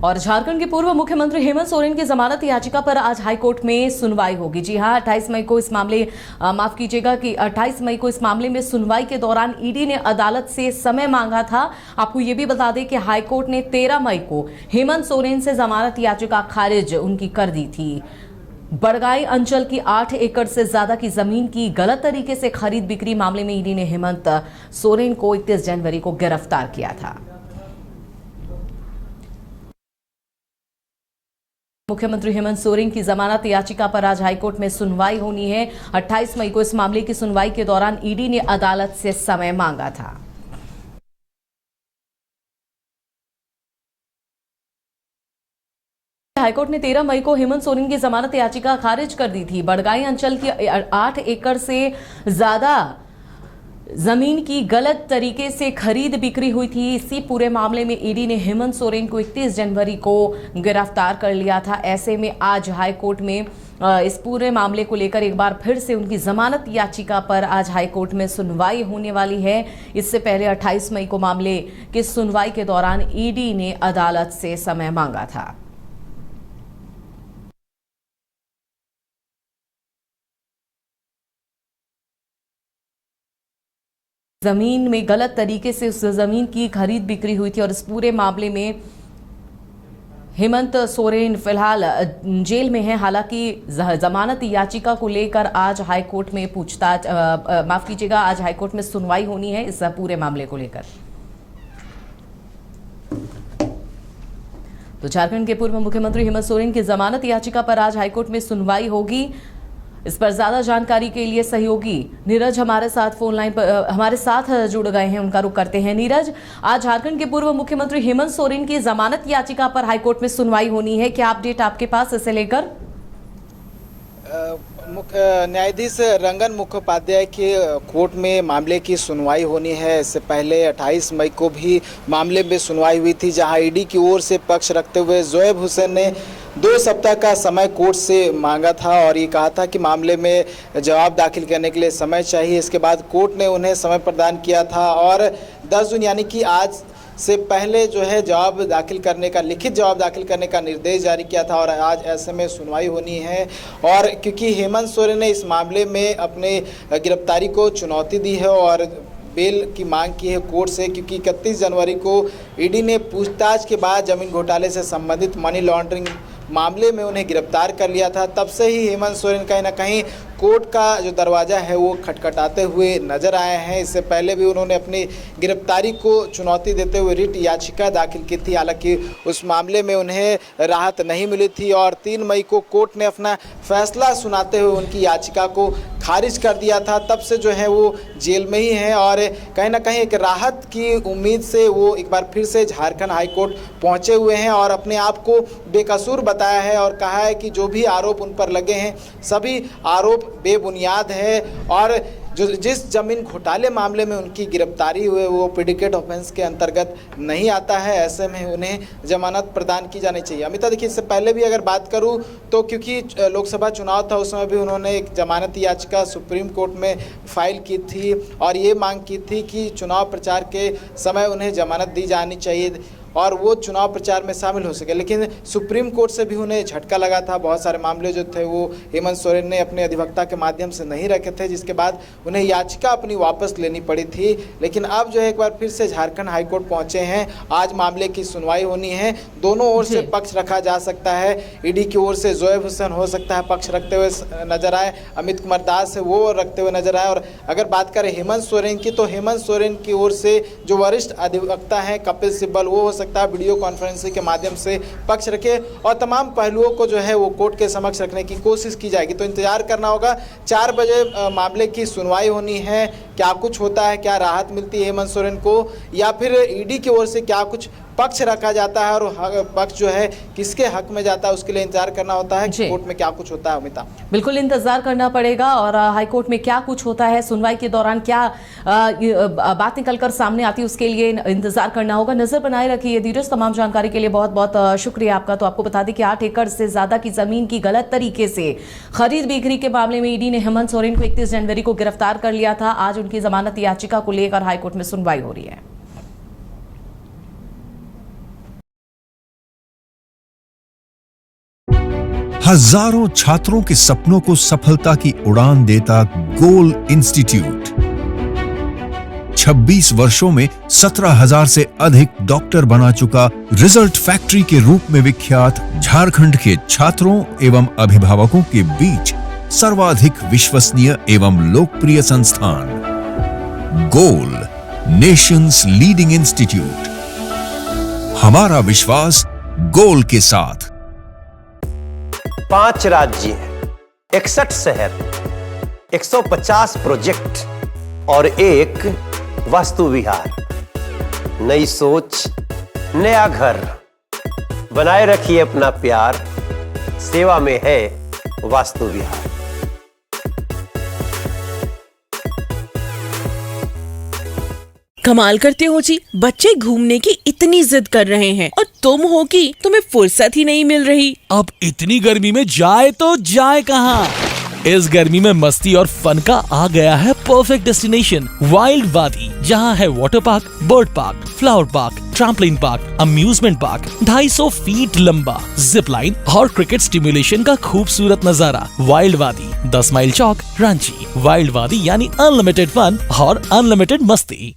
और झारखंड के पूर्व मुख्यमंत्री हेमंत सोरेन की जमानत याचिका पर आज हाईकोर्ट में सुनवाई होगी। जी हां, 28 मई को इस मामले माफ कीजिएगा कि 28 मई को इस मामले में सुनवाई के दौरान ईडी ने अदालत से समय मांगा था। आपको ये भी बता दें कि हाईकोर्ट ने 13 मई को हेमंत सोरेन से जमानत याचिका खारिज उनकी कर दी थी। बड़गाई अंचल की 8 एकड़ से ज्यादा की जमीन की गलत तरीके से खरीद बिक्री मामले में ईडी ने हेमंत सोरेन को 31 जनवरी को गिरफ्तार किया था। मुख्यमंत्री हेमंत सोरेन की जमानत याचिका पर आज हाईकोर्ट में सुनवाई होनी है। 28 मई को इस मामले की सुनवाई के दौरान ईडी ने अदालत से समय मांगा था। हाईकोर्ट ने 13 मई को हेमंत सोरेन की जमानत याचिका खारिज कर दी थी। बड़गाई अंचल की 8 एकड़ से ज्यादा जमीन की गलत तरीके से खरीद बिक्री हुई थी। इसी पूरे मामले में ईडी ने हेमंत सोरेन को 31 जनवरी को गिरफ्तार कर लिया था। ऐसे में आज हाईकोर्ट में इस पूरे मामले को लेकर एक बार फिर से उनकी जमानत याचिका पर आज हाईकोर्ट में सुनवाई होने वाली है। इससे पहले 28 मई को मामले की सुनवाई के दौरान ईडी ने अदालत से समय मांगा था। जमीन में गलत तरीके से उस जमीन की खरीद बिक्री हुई थी और इस पूरे मामले में हेमंत सोरेन फिलहाल जेल में है। हालांकि जमानत याचिका को लेकर आज हाईकोर्ट में पूछताछ माफ कीजिएगा आज हाईकोर्ट में सुनवाई होनी है इस पूरे मामले को लेकर। तो झारखंड के पूर्व मुख्यमंत्री हेमंत सोरेन की जमानत याचिका पर आज हाईकोर्ट में सुनवाई होगी। इस पर ज्यादा जानकारी के लिए सहयोगी नीरज हमारे साथ फोन लाइन पर हमारे साथ जुड़ गए हैं, उनका रुख करते हैं। नीरज, आज झारखंड के पूर्व मुख्यमंत्री हेमंत सोरेन की जमानत याचिका पर हाईकोर्ट में सुनवाई होनी है, क्या अपडेट आपके पास इसे लेकर? न्यायाधीश रंगन मुखोपाध्याय के कोर्ट में मामले की सुनवाई होनी है। इससे पहले 28 मई को भी मामले में सुनवाई हुई थी, जहां ईडी की ओर से पक्ष रखते हुए जोएब हुसैन ने 2 सप्ताह का समय कोर्ट से मांगा था और ये कहा था कि मामले में जवाब दाखिल करने के लिए समय चाहिए। इसके बाद कोर्ट ने उन्हें समय प्रदान किया था और 10 जून यानी कि आज से पहले जो है जवाब दाखिल करने का लिखित जवाब दाखिल करने का निर्देश जारी किया था और आज ऐसे में सुनवाई होनी है। और क्योंकि हेमंत सोरेन ने इस मामले में अपने गिरफ्तारी को चुनौती दी है और बेल की मांग की है कोर्ट से, क्योंकि 31 जनवरी को ईडी ने पूछताछ के बाद जमीन घोटाले से संबंधित मनी लॉन्ड्रिंग मामले में उन्हें गिरफ्तार कर लिया था। तब से ही हेमंत सोरेन कहीं ना कहीं कोर्ट का जो दरवाज़ा है वो खटखटाते हुए नजर आए हैं। इससे पहले भी उन्होंने अपनी गिरफ्तारी को चुनौती देते हुए रिट याचिका दाखिल की थी, हालांकि उस मामले में उन्हें राहत नहीं मिली थी और 3 मई को कोर्ट ने अपना फैसला सुनाते हुए उनकी याचिका को खारिज कर दिया था। तब से जो है वो जेल में ही हैं और कहीं ना कहीं एक राहत की उम्मीद से वो एक बार फिर से झारखंड हाईकोर्ट पहुंचे हुए हैं और अपने आप को बेकसूर बताया है और कहा है कि जो भी आरोप उन पर लगे हैं सभी आरोप बेबुनियाद है और जिस जमीन घोटाले मामले में उनकी गिरफ्तारी हुई वो प्रेडिकेट ऑफेंस के अंतर्गत नहीं आता है। ऐसे में उन्हें जमानत प्रदान की जानी चाहिए। अमिता, देखिए, इससे पहले भी अगर बात करूं तो क्योंकि लोकसभा चुनाव था उस समय भी उन्होंने एक जमानत याचिका सुप्रीम कोर्ट में फाइल की थी और ये मांग की थी कि चुनाव प्रचार के समय उन्हें जमानत दी जानी चाहिए और वो चुनाव प्रचार में शामिल हो सके, लेकिन सुप्रीम कोर्ट से भी उन्हें झटका लगा था। बहुत सारे मामले जो थे वो हेमंत सोरेन ने अपने अधिवक्ता के माध्यम से नहीं रखे थे, जिसके बाद उन्हें याचिका अपनी वापस लेनी पड़ी थी। लेकिन अब जो है एक बार फिर से झारखंड हाईकोर्ट पहुंचे हैं। आज मामले की सुनवाई होनी है। दोनों ओर से पक्ष रखा जा सकता है। ईडी की ओर से जोएब हुसैन हो सकता है पक्ष रखते हुए नजर आए, अमित कुमार दास है वो रखते हुए नजर आए और अगर बात करें हेमंत सोरेन की तो हेमंत सोरेन की ओर से जो वरिष्ठ अधिवक्ता हैं कपिल सिब्बल वो सकता है वीडियो कॉन्फ्रेंसिंग के माध्यम से पक्ष रखे और तमाम पहलुओं को जो है वो कोर्ट के समक्ष रखने की कोशिश की जाएगी। तो इंतजार करना होगा। 4 बजे मामले की सुनवाई होनी है। क्या कुछ होता है, क्या राहत मिलती है हेमंत सोरेन को या फिर ईडी की ओर से क्या कुछ पक्ष रखा जाता है और पक्ष जो है किसके हक में जाता है, उसके लिए इंतजार करना होता है कि कोर्ट में क्या कुछ होता है। अमिता, बिल्कुल इंतजार करना पड़ेगा और हाईकोर्ट में क्या कुछ होता है, सुनवाई के दौरान क्या बात निकलकर सामने आती है, उसके लिए इंतजार करना होगा। नजर बनाए रखिए। धीरज, तमाम जानकारी के लिए बहुत बहुत शुक्रिया आपका। तो आपको बता दें कि 8 एकड़ से ज्यादा की जमीन की गलत तरीके से खरीद बिक्री के मामले में ईडी ने हेमंत सोरेन को 31 जनवरी को गिरफ्तार कर लिया था। आज उनकी जमानत याचिका को लेकर हाईकोर्ट में सुनवाई हो रही है। हजारों छात्रों के सपनों को सफलता की उड़ान देता गोल इंस्टीट्यूट 26 वर्षों में 17,000 से अधिक डॉक्टर बना चुका, रिजल्ट फैक्ट्री के रूप में विख्यात, झारखंड के छात्रों एवं अभिभावकों के बीच सर्वाधिक विश्वसनीय एवं लोकप्रिय संस्थान गोल, नेशंस लीडिंग इंस्टीट्यूट। हमारा विश्वास गोल के साथ। 5 राज्य, 61 शहर, 150 प्रोजेक्ट और एक वास्तु विहार। नई सोच, नया घर। बनाए रखिए अपना प्यार, सेवा में है वास्तु विहार। कमाल करते हो जी, बच्चे घूमने की इतनी जिद कर रहे हैं और तुम हो कि तुम्हें फुर्सत ही नहीं मिल रही। अब इतनी गर्मी में जाए तो जाए कहाँ? इस गर्मी में मस्ती और फन का आ गया है परफेक्ट डेस्टिनेशन वाइल्ड वादी, जहाँ है water park, bird park, flower park, trampoline park, amusement park, 250 feet लंबा जिप लाइन और क्रिकेट स्टिमुलेशन का खूबसूरत नजारा। वाइल्ड वादी, 10 माइल चौक, रांची। वाइल्ड वादी यानी अनलिमिटेड फन और अनलिमिटेड मस्ती।